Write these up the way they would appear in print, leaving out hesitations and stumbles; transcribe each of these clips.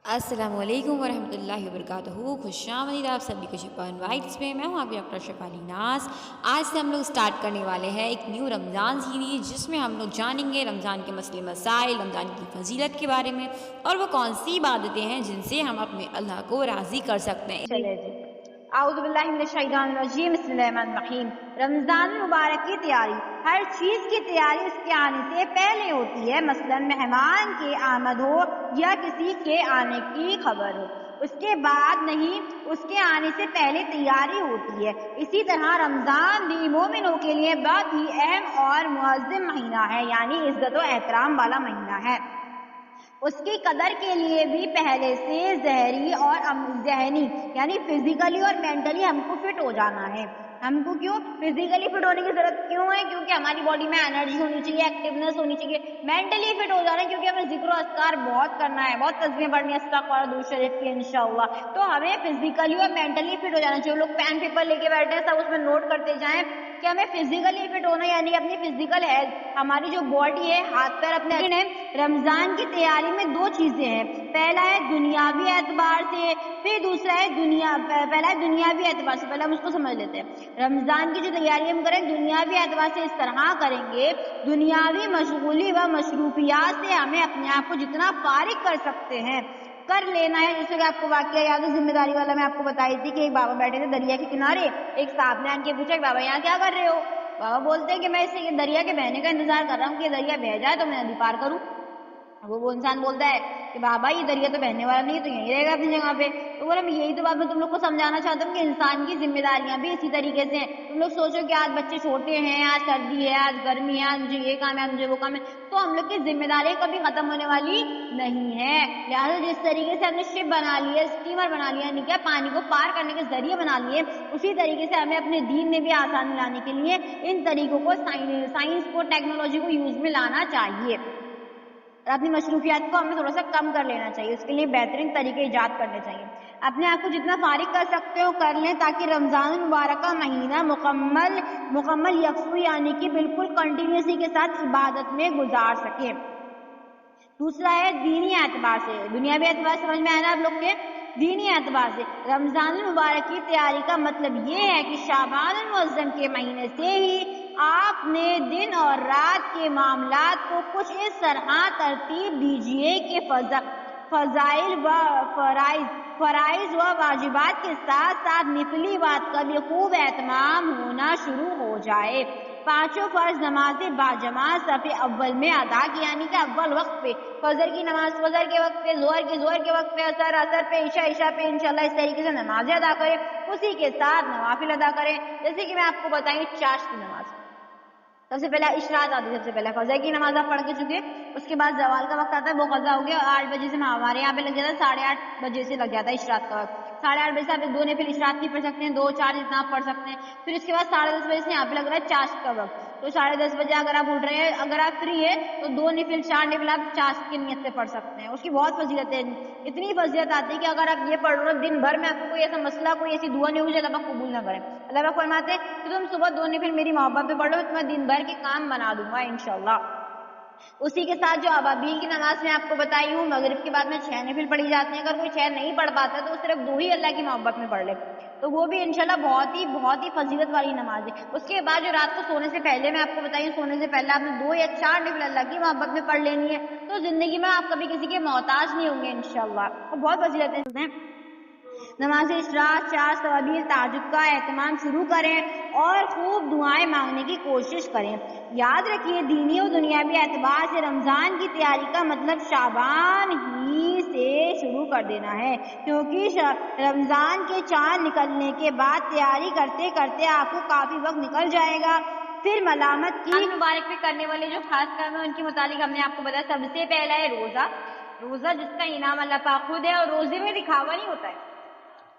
السلام علیکم ورحمۃ اللہ وبرکاتہ. خوش آمدید آپ سبھی کو شفان وائٹس میں. میں ہوں آپ کی ڈاکٹر شفالی ناز. آج سے ہم لوگ سٹارٹ کرنے والے ہیں ایک نیو رمضان سیریز، جس میں ہم لوگ جانیں گے رمضان کے مسئلے مسائل، رمضان کی فضیلت کے بارے میں، اور وہ کون سی عبادتیں ہیں جن سے ہم اپنے اللہ کو راضی کر سکتے ہیں. چلے جی، اعوذ باللہ من الشیطان الرجیم، بسم اللہ الرحمن الرحیم. رمضان المبارک کی تیاری، ہر چیز کی تیاری اس کے آنے سے پہلے ہوتی ہے. مثلا مہمان کی آمد ہو یا کسی کے آنے کی خبر ہو، اس کے بعد نہیں، اس کے آنے سے پہلے تیاری ہوتی ہے. اسی طرح رمضان بھی مومنوں کے لیے بہت ہی اہم اور معظم مہینہ ہے، یعنی عزت و احترام والا مہینہ ہے. اس کی قدر کے لیے بھی پہلے سے ذہنی اور ذہنی یعنی فزیکلی اور مینٹلی ہم کو فٹ ہو جانا ہے. ہم کو کیوں فزیکلی فٹ ہونے کی ضرورت کیوں ہے؟ کیونکہ ہماری باڈی میں انرجی ہونی چاہیے، ایکٹیونیس ہونی چاہیے. مینٹلی فٹ ہو جانا ہے کیونکہ ہمیں ذکر و اذکار بہت کرنا ہے، بہت تسبیحیں پڑھنی ہے، استغفار درود شریف کی انشاءاللہ. تو ہمیں فزیکلی اور مینٹلی فٹ ہو جانا چاہیے. لوگ پین پیپر لے کے بیٹھے ہیں، سب اس میں نوٹ کرتے جائیں کہ ہمیں فزیکلی فٹ ہونا، یعنی اپنی فزیکل ہیلتھ، ہماری جو باڈی ہے، ہاتھ پیر اپنے. رمضان کی تیاری میں دو چیزیں ہیں. پہلا ہے دنیاوی اعتبار سے، پھر دوسرا ہے پہلا ہے دنیاوی اعتبار سے. پہلے ہم اس کو سمجھ لیتے ہیں. رمضان کی جو تیاری ہم کریں دنیاوی اعتبار سے اس طرح کریں گے، دنیاوی مشغولی و مصروفیات سے ہمیں اپنے آپ کو جتنا فارغ کر سکتے ہیں کر لینا ہے. جیسے کہ آپ کو واقعہ یاد ہے، ذمہ داری والا، میں آپ کو بتائی تھی کہ ایک بابا بیٹھے تھے دریا کے کنارے. ایک صاحب نے آن کے پوچھا کہ بابا یہاں کیا کر رہے ہو؟ بابا بولتے ہیں کہ میں اس دریا کے بہنے کا انتظار کر رہا ہوں کہ یہ دریا بہ جائے تو میں ندی پار کروں. وہ انسان بولتا ہے کہ بابا یہ دریا تو بہنے والا نہیں، تو یہیں رہے گا اپنی جگہ پہ. تو بولا میں یہی تو بات میں تم لوگ کو سمجھانا چاہتا ہوں کہ انسان کی ذمہ داریاں بھی اسی طریقے سے ہیں. تم لوگ سوچو کہ آج بچے چھوٹے ہیں، آج سردی ہے، آج گرمی ہے، آج مجھے یہ کام ہے، آج مجھے وہ کام ہے. تو ہم لوگ کی ذمہ داریاں کبھی ختم ہونے والی نہیں ہے. لہٰذا جس طریقے سے ہم نے شپ بنا لی ہے، اسٹیمر بنا لیا، یعنی کیا پانی کو پار کرنے کے ذریعے بنا لیے، اسی طریقے سے ہمیں اپنے دین میں بھی آسانی لانے کے لیے ان طریقوں کو، سائنس کو، ٹیکنالوجی کو یوز میں لانا چاہیے. اور اپنی مصروفیات کو ہمیں تھوڑا سا کم کر لینا چاہیے. اس کے لیے بہترین طریقے ایجاد کرنے چاہیے. اپنے آپ کو جتنا فارغ کر سکتے ہو کر لیں، تاکہ رمضان المبارک کا مہینہ مکمل یکسوئی یعنی کہ بالکل کنٹینیوسی کے ساتھ عبادت میں گزار سکے. دوسرا ہے دینی اعتبار سے. دنیاوی اعتبار سمجھ میں آیا نا آپ لوگ کے؟ دینی اعتبار سے رمضان المبارک کی تیاری کا مطلب یہ ہے کہ شعبان المعظم کے مہینے سے ہی آپ نے دن اور رات کے معاملات کو کچھ اس طرح ترتیب دیجیے کہ فضائل و فرائض و واجبات کے ساتھ ساتھ نفلی بات کا بھی خوب اہتمام ہونا شروع ہو جائے. پانچوں فرض نمازیں باجماعت صف اول میں ادا کی، یعنی کہ اول وقت پہ فجر کی نماز فجر کے وقت پہ، ظہر کے وقت پہ، عصر پہ، عشاء پہ انشاءاللہ اس طریقے سے نمازیں ادا کریں. اسی کے ساتھ نوافل ادا کریں. جیسے کہ میں آپ کو بتائیں چاشت کی نماز. سب سے پہلے اشراق آتی ہے، سب سے پہلے فجر کی نماز آپ پڑھ کے چکے. اس کے بعد زوال کا وقت آتا ہے، وہ قضا ہو گیا. 8 بجے سے ہمارے یہاں پہ لگ جاتا ہے، 8:30 بجے سے لگ جاتا ہے اشراق کا وقت. 8:30 بجے سے آپ 2 نفل اشراق کی پڑھ سکتے ہیں، 2 4 جتنا آپ پڑھ سکتے ہیں. پھر اس کے بعد 10:30 بجے سے یہاں پہ لگ رہا ہے چاشت کا وقت. تو 10:30 بجے اگر آپ اٹھ رہے ہیں، اگر آپ فری ہے تو 2 نفل 4 نفل آپ چاشت کی نیت سے پڑھ سکتے ہیں. اس کی بہت فضیلت ہے. اتنی فضیلت آتی ہے کہ اگر آپ یہ پڑھ رہے ہو دن بھر میں، آپ کو کوئی ایسا مسئلہ، کوئی ایسی دعا نہیں ہوگی جو اللہ پاک قبول نہ کرے. اللہ پاک فرماتے ہیں کہ تم صبح 2 نفل میری محبت پہ پڑھ لو، تمہیں دن بھر کے کام بنا دوں گا انشاءاللہ. اسی کے ساتھ جو ابابیل کی نماز میں آپ کو بتائی ہوں، مغرب کے بعد میں 6 نفل پڑھی جاتی ہیں. اگر کوئی 6 نہیں پڑھ پاتا تو صرف 2 ہی اللہ کی محبت میں پڑھ لے، تو وہ بھی انشاءاللہ بہت ہی فضیلت والی نماز ہے. اس کے بعد جو رات کو سونے سے پہلے میں آپ کو بتائی ہوں، سونے سے پہلے آپ نے 2 یا 4 نفل اللہ کی محبت میں پڑھ لینی ہے. تو زندگی میں آپ کبھی کسی کے محتاج نہیں ہوں گے انشاءاللہ. اور بہت فضیلتیں ہیں. نماز اشراق، چاشت، توابیر، تہجد کا اہتمام شروع کریں اور خوب دعائیں مانگنے کی کوشش کریں. یاد رکھیے دینی و دنیاوی اعتبار سے رمضان کی تیاری کا مطلب شعبان ہی سے شروع کر دینا ہے، کیونکہ رمضان کے چاند نکلنے کے بعد تیاری کرتے کرتے آپ کو کافی وقت نکل جائے گا. پھر ملامت کی مبارک میں کرنے والے جو خاص کام ہے ان کے متعلق ہم نے آپ کو بتایا. سب سے پہلا ہے روزہ جس کا انعام اللہ پاک خود ہے. اور روزے میں دکھاوا نہیں ہوتا ہے.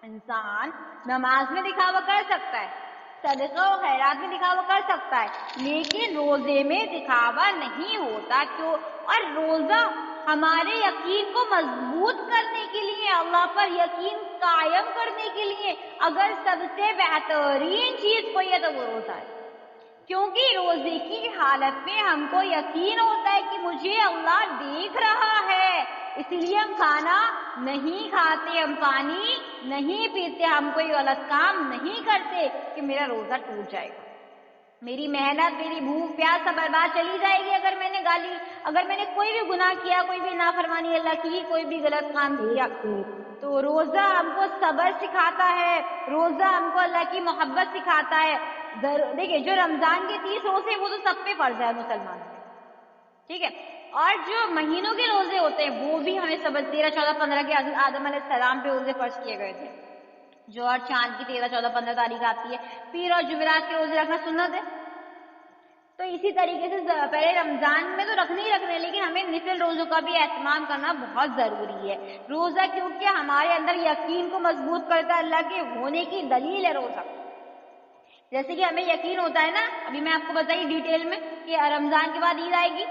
انسان نماز میں دکھاوا کر سکتا ہے، صدقہ و خیرات میں دکھاوا کر سکتا ہے، لیکن روزے میں دکھاوا نہیں ہوتا. کیوں؟ اور روزہ ہمارے یقین کو مضبوط کرنے کے لیے، اللہ پر یقین قائم کرنے کے لیے اگر سب سے بہترین چیز کوئی ہے تو وہ روزہ ہے. کیونکہ روزے کی حالت میں ہم کو یقین ہوتا ہے کہ مجھے اللہ دیکھ رہا ہے، اسی لیے ہم کھانا نہیں کھاتے، ہم پانی نہیں پیتے، ہم کوئی غلط کام نہیں کرتے کہ میرا روزہ ٹوٹ جائے گا، میری محنت، میری بھوک پیاس سب برباد چلی جائے گی اگر میں نے کوئی بھی گناہ کیا، کوئی بھی نافرمانی اللہ کی، کوئی بھی غلط کام کیا۔ تو روزہ ہم کو صبر سکھاتا ہے، روزہ ہم کو اللہ کی محبت سکھاتا ہے۔ دیکھیے جو رمضان کے 30 روزے وہ تو سب پہ فرض ہے مسلمان پہ، ٹھیک ہے، اور جو مہینوں کے روزے ہوتے ہیں وہ بھی ہمیں 13، 14، 15 کے آدم علیہ السلام پہ روزے فرض کیے گئے تھے، جو اور چاند کی 13، 14، 15 تاریخ آتی ہے، پیر اور جمعرات کے روزے رکھنا سنت ہے۔ تو اسی طریقے سے پہلے رمضان میں تو رکھنے ہی رکھنے، لیکن ہمیں نفل روزوں کا بھی اہتمام کرنا بہت ضروری ہے۔ روزہ کیونکہ ہمارے اندر یقین کو مضبوط کرتا ہے، اللہ کے ہونے کی دلیل ہے روزہ۔ جیسے کہ ہمیں یقین ہوتا ہے نا، ابھی میں آپ کو بتائیے ڈیٹیل میں کہ رمضان کے بعد عید آئے گی،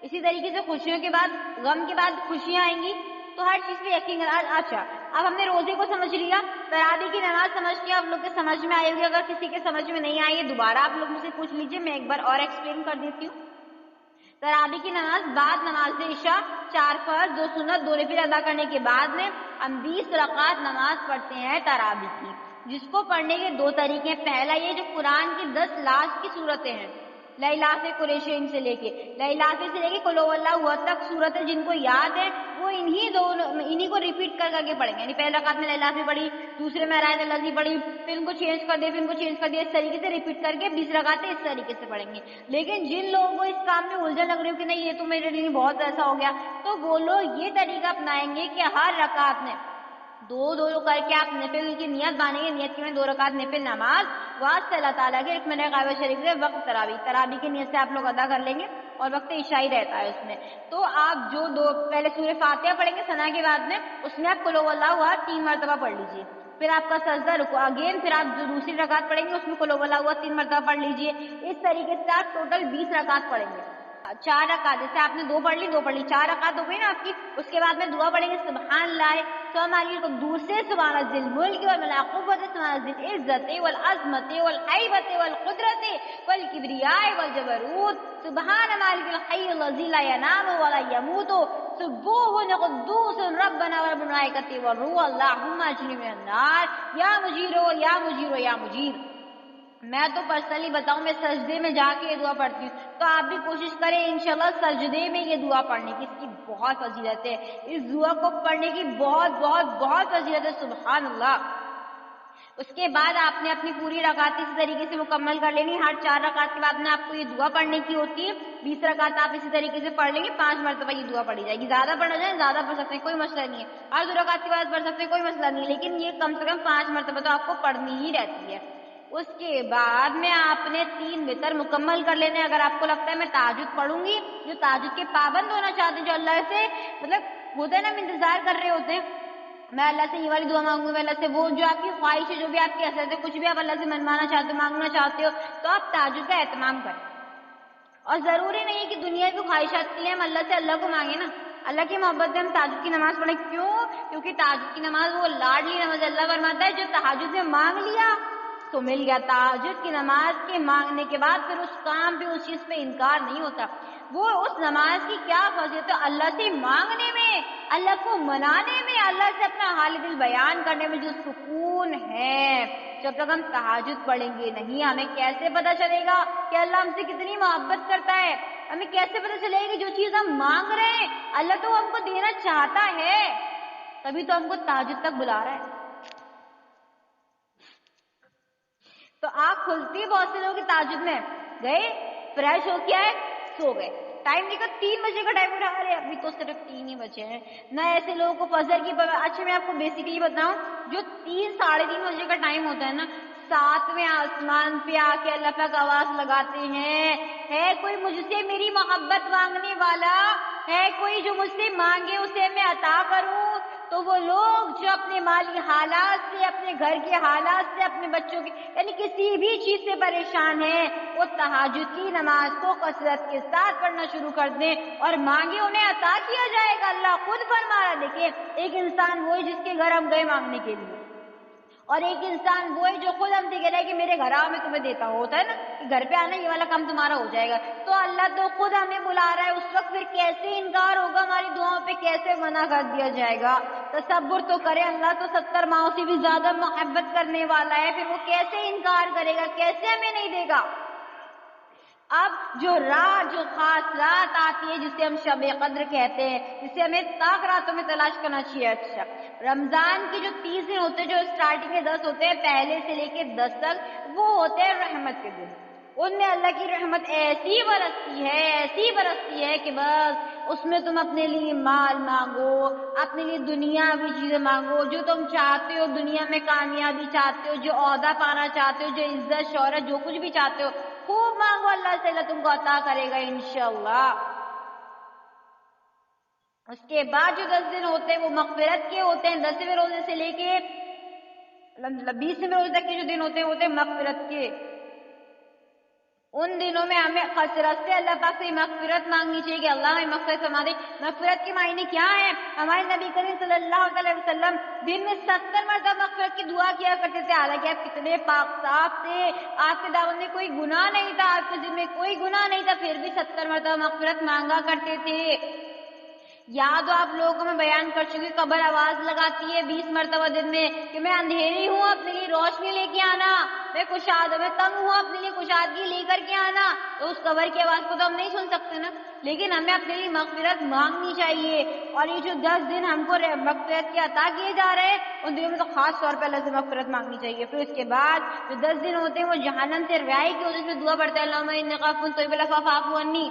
اسی طریقے سے خوشیوں کے بعد غم کے بعد خوشیاں آئیں گی، تو ہر چیز پہ یقین کرنا۔ اچھا اب ہم نے روزے کو سمجھ لیا، تراویح کی نماز سمجھ لیا، آپ لوگ کے سمجھ میں آئی ہوگی، اگر کسی کے سمجھ میں نہیں آئی ہے دوبارہ آپ لوگ مجھ سے پوچھ لیجیے، میں ایک بار اور ایکسپلین کر دیتی ہوں۔ تراویح کی نماز بعد نماز عشاء 4 فرض 2 سنت 2 نفل ادا کرنے کے بعد میں ہم 20 رکعت نماز پڑھتے ہیں تراویح کی، جس کو پڑھنے کے 2 طریقے ہیں۔ پہلا یہ جو قرآن کی 10 لاسٹ کی صورتیں ہیں، لیلاف قریشین سے لے کے قل هو اللہ تک صورتیں جن کو یاد ہے وہ انہی کو ریپیٹ کر کے پڑھیں گے، یعنی پہلے رکعت میں لیلاف پڑھی، دوسرے میں آیت الذی پڑھی، پھر ان کو چینج کر دیا، اس طریقے سے ریپیٹ کر کے 20 رکعتیں اس طریقے سے پڑھیں گے۔ لیکن جن لوگوں کو اس کام میں الجھن لگ رہی ہو کہ نہیں یہ تو میرے لیے بہت ایسا ہو گیا، تو وہ لوگ یہ طریقہ اپنائیں گے کہ ہر رکعت میں 2 کر کے آپ نفل کی نیت مانیں گے، نیت کی میں 2 رکعت نفل نماز واسطے اللہ تعالیٰ کے رکن غائبہ شریف سے وقت تراویح کی نیت سے آپ لوگ ادا کر لیں گے، اور وقت عشاء ہی رہتا ہے اس میں۔ تو آپ جو پہلے سورہ فاتحہ پڑھیں گے ثنا کے بعد میں، اس میں آپ قل هو اللہ احد 3 مرتبہ پڑھ لیجیے، پھر آپ کا سجدہ رکوع اگین، پھر آپ جو دوسری رکعت پڑھیں گے اس میں قل هو اللہ احد 3 مرتبہ پڑھ لیجیے۔ اس طریقے سے آپ ٹوٹل 20 رکعت پڑھیں گے، 4 رکعت، جیسے آپ نے 2 پڑھ لی 4 رکعت ہو گئی نا آپ کی، اس کے بعد میں دعا پڑھیں گے سبحان اللہ سبحان القدوس سبحان ذی الملک والملائکۃ سبحان ذی العزت والعظمت والہیبۃ والقدرت والکبریاء والجبروت سبحان مالک الحی الذی لا ینام ولا یموت سبوح قدوس ربنا ورب الملائکۃ والروح اللہم اجرنی من النار یا مجیر یا مجیر یا مجیر۔ میں تو پرسنلی بتاؤں میں سجدے میں جا کے یہ دعا پڑھتی ہوں، تو آپ بھی کوشش کریں انشاءاللہ سجدے میں یہ دعا پڑھنے کی، اس کی بہت فضیلت ہے، اس دعا کو پڑھنے کی بہت بہت بہت فضیلت ہے، سبحان اللہ۔ اس کے بعد آپ نے اپنی پوری رکعت اسی طریقے سے مکمل کر لینی، ہر 4 رکعت کے بعد میں آپ کو یہ دعا پڑھنے کی ہوتی ہے، 20 رکعت آپ اسی طریقے سے پڑھ لیں گے، 5 مرتبہ یہ دعا پڑھی جائے گی، زیادہ پڑھا جائے زیادہ پڑھ سکتے ہیں کوئی مسئلہ نہیں ہے، ہر 2 رکعت کے بعد پڑھ سکتے ہیں کوئی مسئلہ نہیں ہے، لیکن یہ کم سے کم 5 مرتبہ تو آپ کو پڑھنی ہی رہتی ہے۔ اس کے بعد میں آپ نے 3 وتر مکمل کر لینے، اگر آپ کو لگتا ہے میں تہجد پڑھوں گی، جو تہجد کے پابند ہونا چاہتے ہیں، جو اللہ سے مطلب ہوتا ہے نا انتظار کر رہے ہوتے ہیں، میں اللہ سے یہ والی دعا مانگوں گی، میں اللہ سے وہ جو آپ کی خواہش ہے، جو بھی آپ کی حسرت ہے، کچھ بھی آپ اللہ سے منوانا چاہتے ہو مانگنا چاہتے ہو، تو آپ تہجد کا اہتمام کریں۔ اور ضروری نہیں ہے کہ دنیا کی خواہشات کے لیے ہم اللہ سے اللہ کو مانگیں نا، اللہ کی محبت میں ہم تہجد کی نماز پڑھیں، کیوں؟ کیونکہ تہجد کی نماز وہ لاڈلی نماز، اللہ فرماتا ہے جو تہجد میں مانگ لیا تو مل گیا۔ تہجد کی نماز کے مانگنے کے بعد پھر اس کام پہ اس چیز پہ انکار نہیں ہوتا۔ وہ اس نماز کی کیا فضیلت ہے اللہ سے مانگنے میں، اللہ کو منانے میں، اللہ سے اپنا حال دل بیان کرنے میں جو سکون ہے، جب تک ہم تہجد پڑھیں گے نہیں، ہمیں کیسے پتہ چلے گا کہ اللہ ہم سے کتنی محبت کرتا ہے؟ ہمیں کیسے پتہ چلے گا کہ جو چیز ہم مانگ رہے ہیں اللہ تو ہم کو دینا چاہتا ہے، تبھی تو ہم کو تہجد تک بلا رہا ہے۔ تو آنکھ کھلتی بہت سے لوگ تہجد میں گئے، فریش ہو کے آئے، سو گئے، ٹائم دیکھا 3 بجے کا ٹائم اٹھا رہے، ابھی تو صرف 3 ہی بجے ہیں نہ، ایسے لوگوں کو فجر کی اچھا میں آپ کو بیسیکلی بتاؤں، جو 3 ساڑھے 3 بجے کا ٹائم ہوتا ہے نا، 7ویں آسمان پہ آ کے اللہ پاک آواز لگاتے ہیں، ہے کوئی مجھ سے میری محبت مانگنے والا، ہے کوئی جو مجھ سے مانگے اسے میں عطا کروں؟ تو وہ لوگ جو اپنے مالی حالات سے، اپنے گھر کے حالات سے، اپنے بچوں کے یعنی کسی بھی چیز سے پریشان ہیں، وہ تہجد کی نماز کو کثرت کے ساتھ پڑھنا شروع کر دیں اور مانگے انہیں عطا کیا جائے گا۔ اللہ خود فرما رہا، دیکھیں ایک انسان وہی جس کے گھر ہم گئے مانگنے کے لیے، اور ایک انسان وہ ہے جو خود ہم سے کہہ رہا ہے کہ میرے گھر آؤ میں تمہیں دیتا ہوں، ہوتا ہے نا کہ گھر پہ آنا یہ والا کام تمہارا ہو جائے گا، تو اللہ تو خود ہمیں بلا رہا ہے، اس وقت پھر کیسے انکار ہوگا ہماری دعاؤں پہ، کیسے منع کر دیا جائے گا؟ تصور تو کرے، اللہ تو 70 ماؤں سے بھی زیادہ محبت کرنے والا ہے، پھر وہ کیسے انکار کرے گا، کیسے ہمیں نہیں دے گا؟ اب جو خاص رات آتی ہے جسے ہم شب قدر کہتے ہیں، جسے ہمیں طاق راتوں میں تلاش کرنا چاہیے. اچھا، رمضان کے جو 30 دن ہوتے ہیں، جو اسٹارٹنگ کے 10 ہوتے ہیں، پہلے سے لے کے 10 تک، وہ ہوتے ہیں رحمت کے دن. ان میں اللہ کی رحمت ایسی برستی ہے کہ بس اس میں تم اپنے لیے مال مانگو، اپنے لیے دنیاوی چیزیں مانگو، جو تم چاہتے ہو، دنیا میں کامیابی چاہتے ہو، جو عہدہ پانا چاہتے ہو، جو عزت شہرت، جو کچھ بھی چاہتے ہو، خوب مانگو، اللہ سے اللہ تم کو عطا کرے گا انشاءاللہ. اس کے بعد جو 10 دن ہوتے ہیں وہ مغفرت کے ہوتے ہیں. 10ویں روزے سے لے کے 20ویں روزے تک کے جو دن ہوتے ہیں وہ ہوتے ہیں مغفرت کے. ان دنوں میں ہمیں کثرت سے اللہ پاک سے مغفرت مانگنی چاہیے کہ اللہ ہمیں مغفرت فرما دے. مغفرت کے معنی کیا ہے؟ ہمارے نبی کریم صلی اللہ علیہ وسلم دن میں 70 مرتبہ مغفرت کی دعا کیا کرتے تھے. حالانکہ آپ کتنے پاک صاف تھے، آپ کے دامن میں کوئی گناہ نہیں تھا، آپ کے ذمہ میں کوئی گناہ نہیں تھا، پھر بھی 70 مرتبہ مغفرت مانگا کرتے تھے. یاد ہو آپ لوگوں کو میں بیان کر چکی، قبر آواز لگاتی ہے 20 مرتبہ دن میں کہ میں اندھیری ہوں، اپنے لیے روشنی لے کے آنا، میں تنگ ہوں، اپنے لیے کشادگی لے کر کے آنا. تو اس قبر کی آواز کو تو ہم نہیں سن سکتے نا، لیکن ہمیں اپنے لیے مغفرت مانگنی چاہیے. اور یہ جو 10 دن ہم کو مغفرت کے عطا کیے جا رہے ہیں، ان دنوں میں تو خاص طور پہ اللہ سے مغفرت مانگنی چاہیے. پھر اس کے بعد جو 10 دن ہوتے ہیں وہ جہنم سے رہائی کی وجہ سے دعا پڑھتے ہیں، اللہم انک عفو تحب العفو فاعف عنی،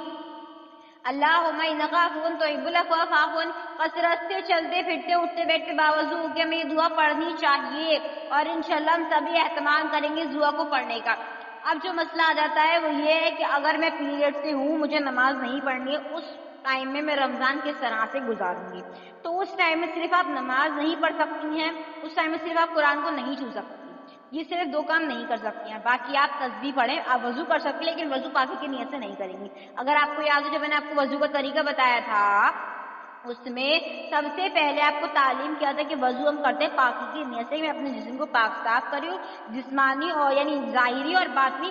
اللہم انک عفو تحب العفو فاعف عنی. کثرت سے چلتے پھرتے اٹھتے بیٹھتے باوضو ہو کے ہمیں یہ دعا پڑھنی چاہیے، اور انشاءاللہ ہم سبھی اہتمام کریں گے اس دعا کو پڑھنے کا. اب جو مسئلہ آ جاتا ہے وہ یہ ہے کہ اگر میں پیریڈ سے ہوں، مجھے نماز نہیں پڑھنی ہے، اس ٹائم میں رمضان کس طرح سے گزاروں گی؟ تو اس ٹائم میں صرف آپ نماز نہیں پڑھ سکتی ہیں، اس ٹائم میں صرف آپ قرآن کو نہیں چھو سکتی. یہ صرف 2 کام نہیں کر سکتی ہیں. باقی آپ تسبیح پڑھیں، آپ وضو کر سکتے ہیں، لیکن وضو پاکی کی نیت سے نہیں کریں گی. اگر آپ کو یاد ہو جب میں نے آپ کو وضو کا طریقہ بتایا تھا، اس میں سب سے پہلے آپ کو تعلیم کیا تھا کہ وضو ہم کرتے ہیں پاکی کی نیت سے، میں اپنے جسم کو پاک صاف کری ہوں، جسمانی اور یعنی ظاہری اور باطنی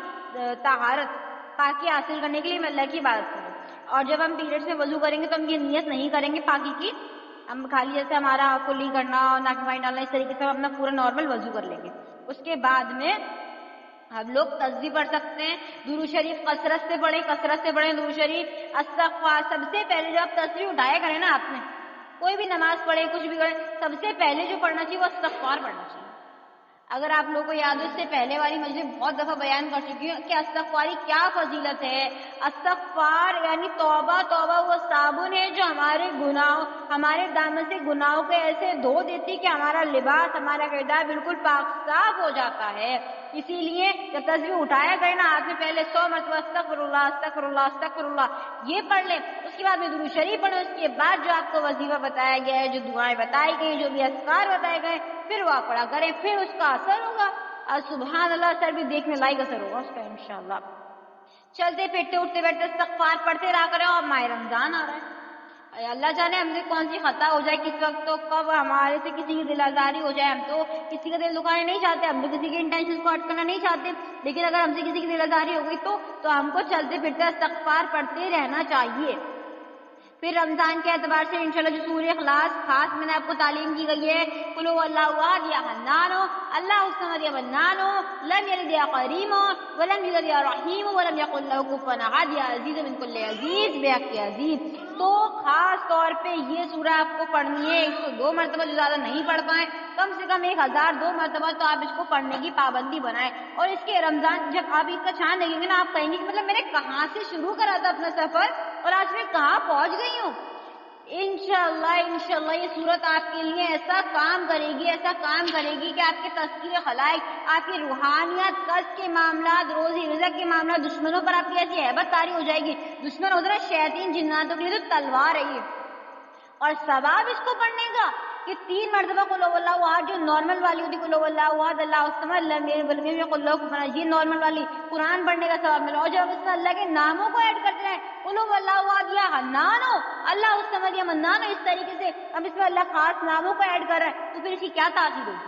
طہارت پاکی حاصل کرنے کے لیے میں اللہ کی عبادت کروں. اور جب ہم پیریڈز میں وضو کریں گے تو ہم یہ نیت نہیں کریں گے پاکی کی، ہم خالی جیسے ہمارا کلی کرنا اور ناک میں پانی ڈالنا، اس طریقے سے ہم اپنا پورا نارمل وضو کر لیں گے. اس کے بعد میں ہم لوگ تسبیح پڑھ سکتے ہیں، درود شریف کثرت سے پڑھیں درود شریف، استغفار. سب سے پہلے جب آپ تسبیح اٹھایا کریں نا، آپ نے کوئی بھی نماز پڑھے کچھ بھی کریں، سب سے پہلے جو پڑھنا چاہیے وہ استغفار پڑھنا چاہیے. اگر آپ لوگوں کو یاد ہو، اس سے پہلے والی مجھے بہت دفعہ بیان کر چکی ہوں کہ استغفاری کیا فضیلت ہے. استغفار یعنی توبہ وہ صابن ہے جو ہمارے دامن سے گناہوں کے ایسے دھو دیتی کہ ہمارا لباس، ہمارا کردار بالکل پاک صاف ہو جاتا ہے. اسی لیے جب تسبیح اٹھایا گئے نا، آپ نے پہلے 100 مرتبہ استغفر اللہ یہ پڑھ لیں. اس کے بعد میں درود شریف پڑھیں. اس کے بعد جو آپ کو وظیفہ بتایا گیا ہے، جو دعائیں بتائی گئی، جو بھی اذکار بتائے گئے، پھر وہ آپ پڑھا کریں، پھر اس کا اثر ہوگا. اور سبحان اللہ، اثر بھی دیکھنے لائق اثر ہوگا اس کا انشاءاللہ. چلتے پھرتے اٹھتے بیٹھتے استغفار پڑھتے رہا کریں. اور ماہ رمضان آ رہا ہے، اللہ جانے ہم سے کون سی خطا ہو جائے کس وقت، تو کب ہمارے سے کسی کی دل آزاری ہو جائے. ہم تو کسی کا دل دکھانا نہیں چاہتے، ہم تو کسی کے انٹینشن کو ہرٹ کرنا نہیں چاہتے، لیکن اگر ہم سے کسی کی دل آزاری ہو گئی تو ہم کو چلتے پھرتے استغفار پڑھتے رہنا چاہیے. پھر رمضان کے اعتبار سے انشاءاللہ جو سورہ اخلاص خاص میں نے آپ کو تعلیم کی گئی ہے، قل هو اللہ احد یا حنان اللہ الصمد یا منان لم یلد یا کریم ولم یولد یا رحیم ولم یکن له کفوا احد یا عزیز من کل عزیز بے حق عزیز. تو خاص طور پہ یہ سورہ آپ کو پڑھنی ہے 102 مرتبہ، جو زیادہ نہیں پڑھ پائیں کم سے کم 1002 مرتبہ تو آپ اس کو پڑھنے کی پابندی بنائیں. اور اس کے رمضان جب آپ اس کا چاند دیکھیں گے نا، آپ کہیں گے کہ مطلب میں نے کہاں سے شروع کرا تھا اپنا سفر اور آج میں کہاں پہنچ گئی ہوں. انشاءاللہ یہ صورت آپ کے لیے ایسا کام کرے گی کہ آپ کے تذکیر خلائق، آپ کی روحانیت، قصد کے معاملات، روزی رزق کے معاملات، دشمنوں پر آپ کی ایسی ہیبت طاری ہو جائے گی. دشمن ادھر شیاطین جناتوں کے لیے تو تلوار ہے یہ. اور ثواب اس کو پڑھنے کا کہ 3 مرتبہ قل هو اللہ احد جو نارمل والی ہوتی، قل هو اللہ احد اللہ الصمد لم یلد ولم یولد ولم یکن له کفوا احد، یہ نارمل والی قرآن پڑھنے کا ثواب ملا. اور جب اس میں اللہ کے ناموں کو ایڈ کرتے ہیں، قل هو اللہ احد یا حنان اللہ الصمد یا منان، اس طریقے سے ہم اس میں اللہ خاص ناموں کو ایڈ کر رہے ہیں، تو پھر اس کی کیا تاثیر ہوگی؟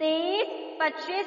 23, 25,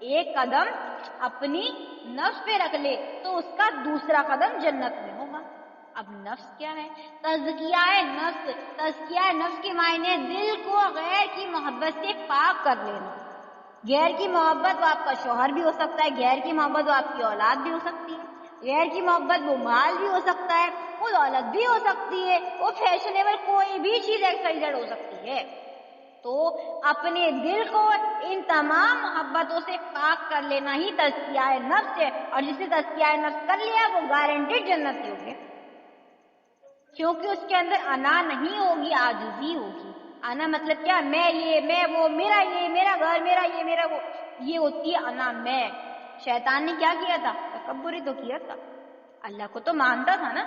ایک قدم اپنی نفس پہ رکھ لے تو اس کا دوسرا قدم جنت میں ہوگا۔ اب نفس کیا ہے؟ تزکیہ نفس، تزکیہ نفس کے معنی دل کو غیر کی محبت سے پاک کر لینا۔ غیر کی محبت وہ آپ کا شوہر بھی ہو سکتا ہے، غیر کی محبت وہ آپ کی اولاد بھی ہو سکتی ہے، غیر کی محبت وہ مال بھی ہو سکتا ہے، وہ دولت بھی ہو سکتی ہے، وہ فیشنیبل کوئی بھی چیز ایکسائزڈ ہو سکتی ہے۔ تو اپنے دل کو ان تمام محبتوں سے پاک کر لینا ہی تزکیہ نفس ہے، اور جسے تزکیہ نفس کر لیا وہ گارنٹیڈ جنتی ہوگی، کیونکہ اس کے اندر انا نہیں ہوگی، عاجزی ہوگی۔ انا مطلب کیا؟ میں یہ، میں وہ، میرا یہ، میرا گھر، میرا یہ، میرا وہ، یہ ہوتی ہے انا میں۔ شیطان نے کیا کیا تھا؟ تکبر ہی تو کیا تھا۔ اللہ کو تو مانتا تھا نا،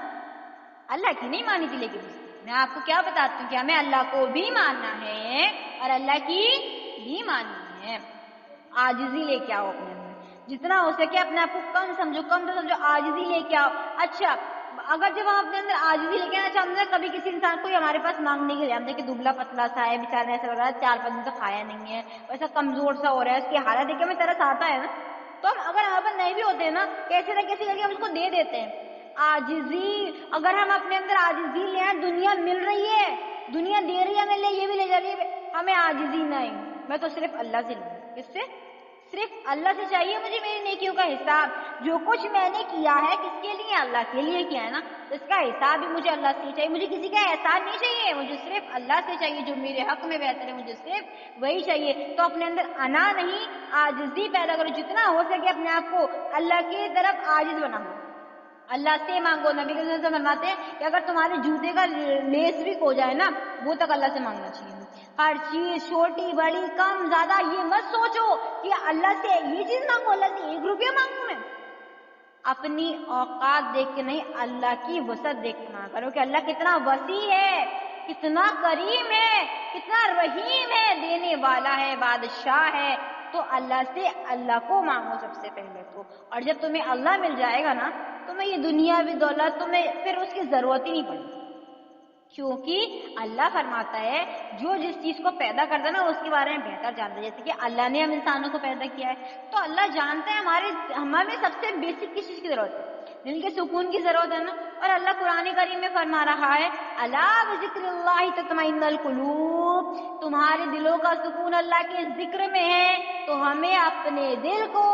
اللہ کی نہیں مانی تھی، لیکن میں آپ کو کیا بتاتی ہوں کہ ہمیں اللہ کو بھی ماننا ہے اور اللہ کی بھی ماننی ہے۔ عاجزی لے کے آؤ اپنے اندر، جتنا ہو سکے اپنے آپ کو کم سمجھو، کم تو سمجھو، عاجزی لے کے آؤ۔ اچھا اگر جب ہم اپنے اندر عاجزی لے کے آنا چاہتے ہیں، کبھی کسی انسان کو ہمارے پاس مانگنے کے لیے، ہم دیکھیں دبلا پتلا سا ہے بیچارہ، ایسا لگ رہا ہے 4-5 دن سے کھایا نہیں ہے، ویسا کمزور سا ہو رہا ہے، اس کی حالت دیکھ کے ہمیں ترس آتا ہے نا، تو ہم اگر ہمارے پاس نہیں بھی ہوتے ہیں نا، کیسے نہ کیسے کر کے ہم اس کو دے دیتے ہیں۔ عاجزی، اگر ہم اپنے اندر عاجزی لے آئیں، دنیا مل رہی ہے، دنیا دے رہی ہے ہمیں، لے یہ بھی لے جا رہی ہے، ہمیں عاجزی نہیں، میں تو صرف اللہ سے لوں گی۔ کس سے؟ صرف اللہ سے چاہیے مجھے میری نیکیوں کا حساب، جو کچھ میں نے کیا ہے کس کے لیے؟ اللہ کے لیے کیا ہے نا، اس کا حساب بھی مجھے اللہ سے چاہیے، مجھے کسی کا احسان نہیں چاہیے، مجھے صرف اللہ سے چاہیے، جو میرے حق میں بہتر ہے مجھے صرف وہی چاہیے۔ تو اپنے اندر انا نہیں، عاجزی پیدا کرو، جتنا ہو سکے اپنے آپ کو اللہ کی طرف عاجز بناؤ، اللہ سے مانگو۔ نبی صلی اللہ علیہ وسلم فرماتے ہیں کہ اگر تمہارے جوتے کا لیس بھی ہو جائے نا، وہ تک اللہ سے مانگنا چاہیے۔ ہر چیز چھوٹی بڑی کم زیادہ یہ مت سوچو کہ اللہ سے یہ چیز مانگو، اللہ سے 1 روپیہ مانگوں میں۔ اپنی اوقات دیکھ کے نہیں، اللہ کی وسعت دیکھ کے مانگا کرو کہ اللہ کتنا وسیع ہے، کتنا کریم ہے، کتنا رحیم ہے، دینے والا ہے، بادشاہ ہے۔ تو اللہ سے اللہ کو مانگو سب سے پہلے تو، اور جب تمہیں اللہ مل جائے گا نا، تمہیں یہ دنیاوی دولت تمہیں پھر اس کی ضرورت ہی نہیں پڑے گی، کیونکہ اللہ فرماتا ہے جو جس چیز کو پیدا کرتا ہے نا اس کے بارے میں بہتر جانتا ہے۔ جیسے کہ اللہ نے ہم انسانوں کو پیدا کیا ہے، تو اللہ جانتا ہے ہمیں سب سے بیسک کس چیز کی ضرورت ہے؟ دل کے سکون کی ضرورت ہے نا، اور اللہ قرآن کریم میں فرما رہا ہے الا بذکر اللہ تطمئن القلوب، تمہارے دلوں کا سکون اللہ کے ذکر میں ہے۔ تو ہمیں اپنے دل کو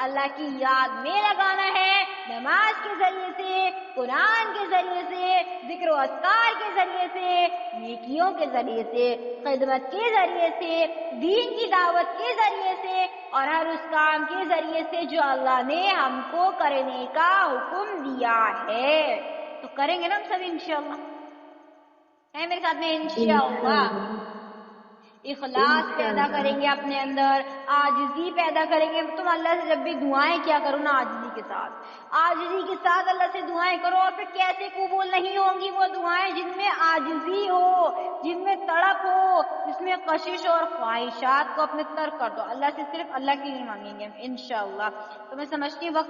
اللہ کی یاد میں لگانا ہے، نماز کے ذریعے سے، قرآن کے ذریعے سے، ذکر و اذکار کے ذریعے سے، نیکیوں کے ذریعے سے، خدمت کے ذریعے سے، دین کی دعوت کے ذریعے سے، اور ہر اس کام کے ذریعے سے جو اللہ نے ہم کو کرنے کا حکم دیا ہے۔ تو کریں گے نا ہم سب انشاءاللہ؟ ہے میرے ساتھ میں انشاءاللہ؟ اخلاص پیدا کریں گے اپنے اندر، عاجزی پیدا کریں گے۔ تم اللہ سے جب بھی دعائیں کیا کرو نا، عاجزی کے ساتھ، عاجزی کے ساتھ اللہ سے دعائیں کرو، اور پھر کیسے قبول نہیں ہوں گی وہ دعائیں جن میں عاجزی ہو، جن میں تڑپ ہو، جس میں کشش اور خواہشات کو اپنے ترک کر دو۔ اللہ سے صرف اللہ کے لیے مانگیں گے ہم انشاءاللہ۔ تو میں سمجھتی ہوں وقت